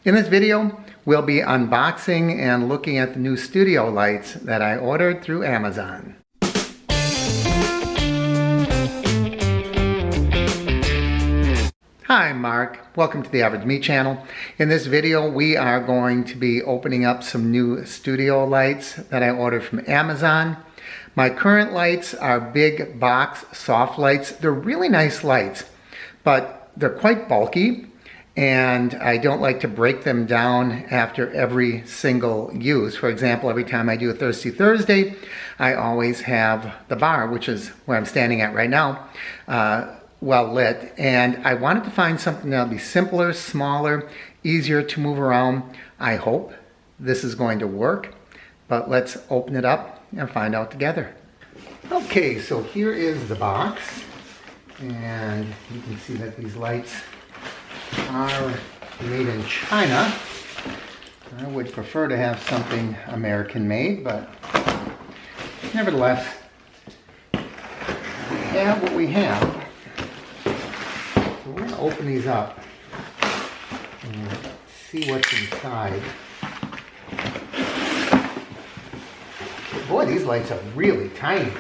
In this video, we'll be unboxing and looking at the new studio lights that I ordered through Amazon. Hi, Mark. Welcome to the Average Me channel. In this video, we are going to be opening up some new studio lights that I ordered from Amazon. My current lights are big box soft lights. They're really nice lights, but they're quite bulky, and I don't like to break them down after every single use. For example, every time I do a Thirsty Thursday, I always have the bar, which is where I'm standing at right now, well lit, and I wanted to find something that'll be simpler, smaller, easier to move around. I hope this is going to work, but let's open it up and find out together. Okay, so here is the box, and you can see that these lights are made in China. I would prefer to have something American made, but nevertheless, we have what we have. So we're going to open these up and see what's inside. Boy, these lights are really tiny.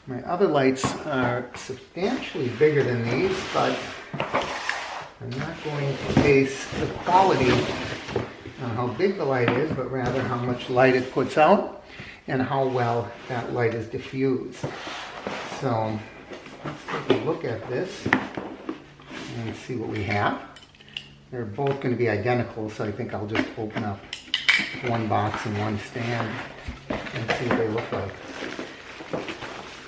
My other lights are substantially bigger than these, but I'm not going to base the quality on how big the light is, but rather how much light it puts out and how well that light is diffused. So let's take a look at this and see what we have. They're both going to be identical, so I think I'll just open up one box and one stand and see what they look like.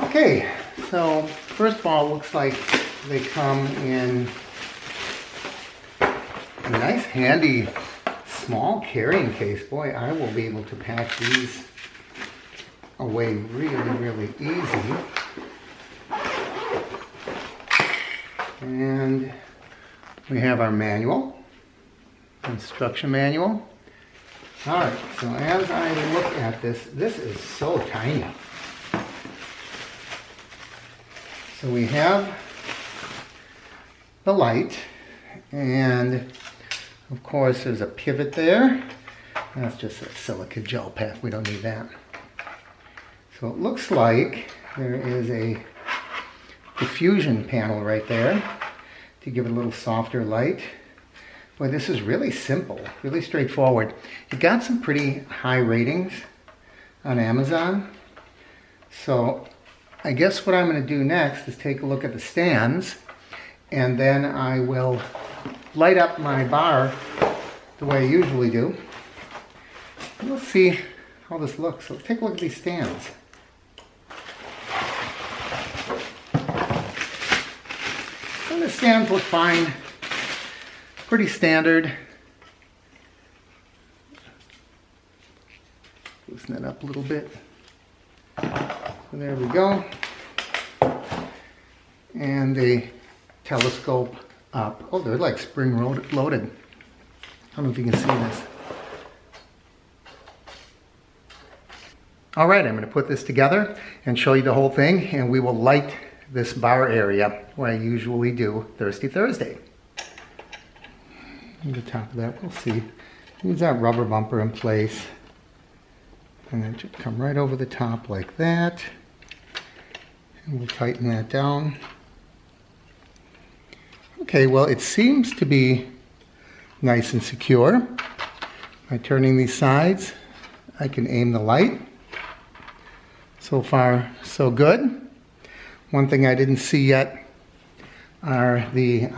Okay, so first of all, it looks like they come in a nice handy small carrying case. Boy, I will be able to pack these away really easy. And we have our manual, instruction manual. All right, so as I look at this, this is so tiny. So we have the light, and of course there's a pivot there. That's just a silica gel pack, we don't need that. So it looks like there is a diffusion panel right there to give it a little softer light. Boy, this is really simple, really straightforward. It got some pretty high ratings on Amazon. So I guess what I'm going to do next is take a look at the stands, and then I will light up my bar the way I usually do. And let's see how this looks. So let's take a look at these stands. And the stands look fine. Pretty standard. Loosen that up a little bit. So there we go. And they telescope up. Oh, they're like spring loaded. I don't know if you can see this. All right, I'm going to put this together and show you the whole thing, and we will light this bar area where I usually do Thirsty Thursday. On the top of that, we'll see. Use that rubber bumper in place. And then just come right over the top like that. And we'll tighten that down. Okay, well, it seems to be nice and secure. By turning these sides, I can aim the light. So far, so good. One thing I didn't see yet are the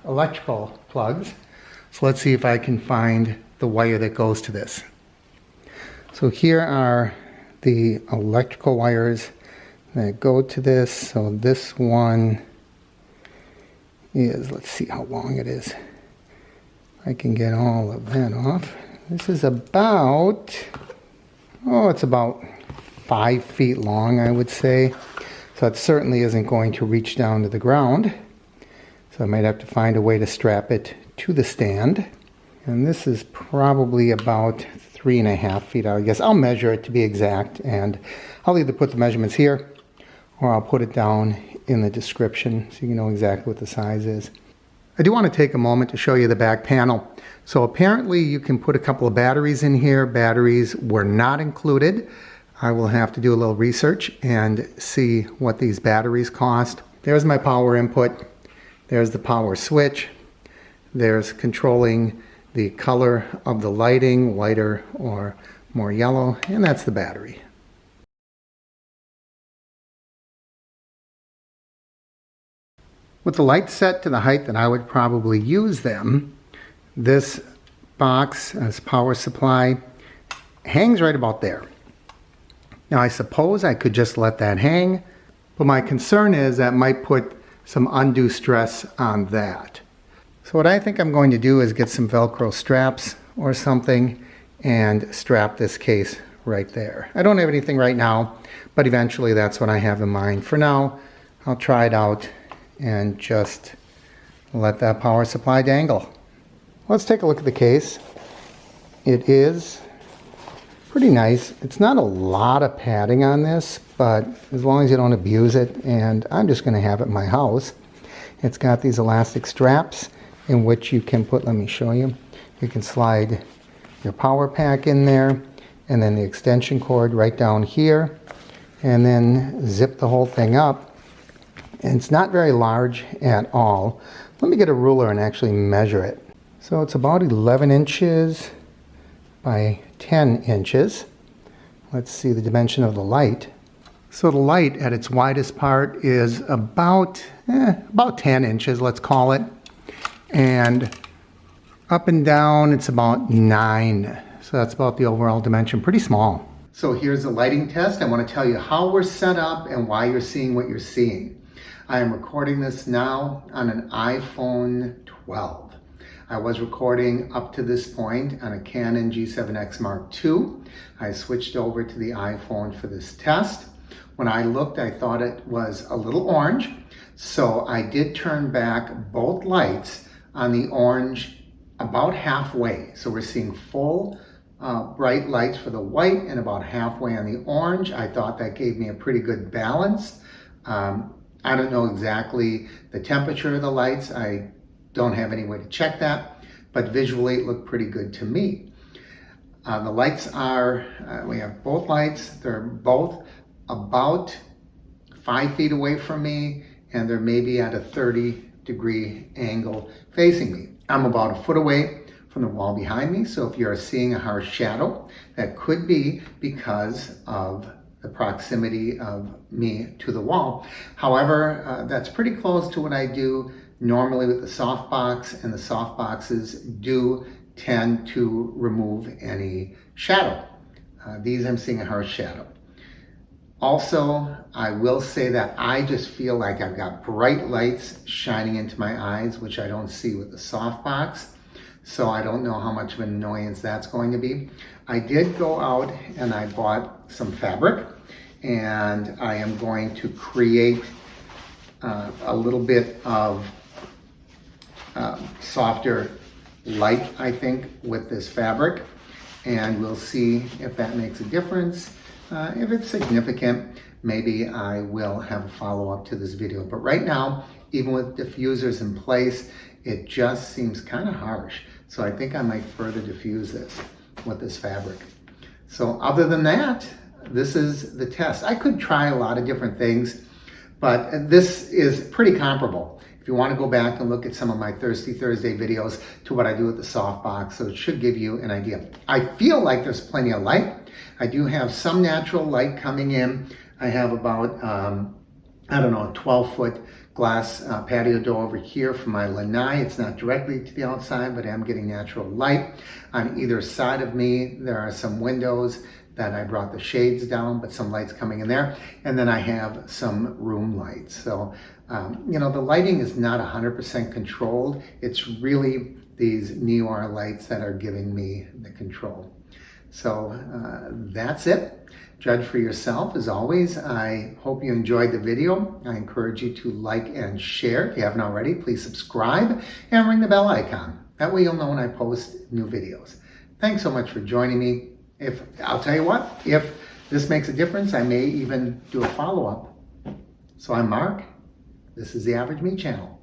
electrical plugs. So let's see if I can find the wire that goes to this. So here are the electrical wires that go to this. So this one is, let's see how long it is. I can get all of that off. This is about, it's about 5 feet long, I would say. So it certainly isn't going to reach down to the ground. So I might have to find a way to strap it to the stand. And this is probably about 3.5 feet out. I guess I'll measure it to be exact, and I'll either put the measurements here or I'll put it down in the description so you know exactly what the size is. I do want to take a moment to show you the back panel. So apparently you can put a couple of batteries in here. Batteries were not included. I will have to do a little research and see what these batteries cost. There's my power input. There's the power switch. There's controlling the color of the lighting, whiter or more yellow, and that's the battery. With the lights set to the height that I would probably use them, this box as power supply hangs right about there. Now I suppose I could just let that hang, but my concern is that might put some undue stress on that. So what I think I'm going to do is get some Velcro straps or something and strap this case right there. I don't have anything right now, but eventually that's what I have in mind. For now, I'll try it out and just let that power supply dangle. Let's take a look at the case. It is pretty nice. It's not a lot of padding on this, but as long as you don't abuse it, and I'm just going to have it in my house. It's got these elastic straps in which you can put, let me show you, you can slide your power pack in there, and then the extension cord right down here, and then zip the whole thing up. And it's not very large at all. Let me get a ruler and actually measure it. So it's about 11 inches by 10 inches. Let's see the dimension of the light. So the light at its widest part is about 10 inches, let's call it. And up and down, it's about 9. So that's about the overall dimension, pretty small. So here's the lighting test. I want to tell you how we're set up and why you're seeing what you're seeing. I am recording this now on an iPhone 12. I was recording up to this point on a Canon G7X Mark II. I switched over to the iPhone for this test. When I looked, I thought it was a little orange. So I did turn back both lights on the orange about halfway. So we're seeing full bright lights for the white and about halfway on the orange. I thought that gave me a pretty good balance. I don't know exactly the temperature of the lights. I don't have any way to check that, but visually it looked pretty good to me. The lights are, we have both lights. They're both about 5 feet away from me, and they're maybe at a 30-degree angle facing me. I'm about a foot away from the wall behind me, so if you're seeing a harsh shadow, that could be because of the proximity of me to the wall. However, that's pretty close to what I do normally with the softbox, and the softboxes do tend to remove any shadow. These I'm seeing a harsh shadow. Also, I will say that I just feel like I've got bright lights shining into my eyes, which I don't see with the softbox. So I don't know how much of an annoyance that's going to be. I did go out and I bought some fabric, and I am going to create a little bit of softer light, I think, with this fabric, and we'll see if that makes a difference. If it's significant, maybe I will have a follow-up to this video. But right now, even with diffusers in place, it just seems kind of harsh. So I think I might further diffuse this with this fabric. So other than that, this is the test. I could try a lot of different things, but this is pretty comparable. If you want to go back and look at some of my Thirsty Thursday videos to what I do with the softbox, so it should give you an idea. I feel like there's plenty of light. I do have some natural light coming in. I have about, I don't know, a 12-foot glass patio door over here for my lanai. It's not directly to the outside, but I'm getting natural light. On either side of me, there are some windows that I brought the shades down, but some lights coming in there. And then I have some room lights. So, you know, the lighting is not 100% controlled. It's really these Neewer lights that are giving me the control. So that's it. Judge for yourself. As always, I hope you enjoyed the video. I encourage you to like and share. If you haven't already, please subscribe and ring the bell icon. That way you'll know when I post new videos. Thanks so much for joining me. I'll tell you what, if this makes a difference, I may even do a follow-up. So I'm Mark. This is the Average Me Channel.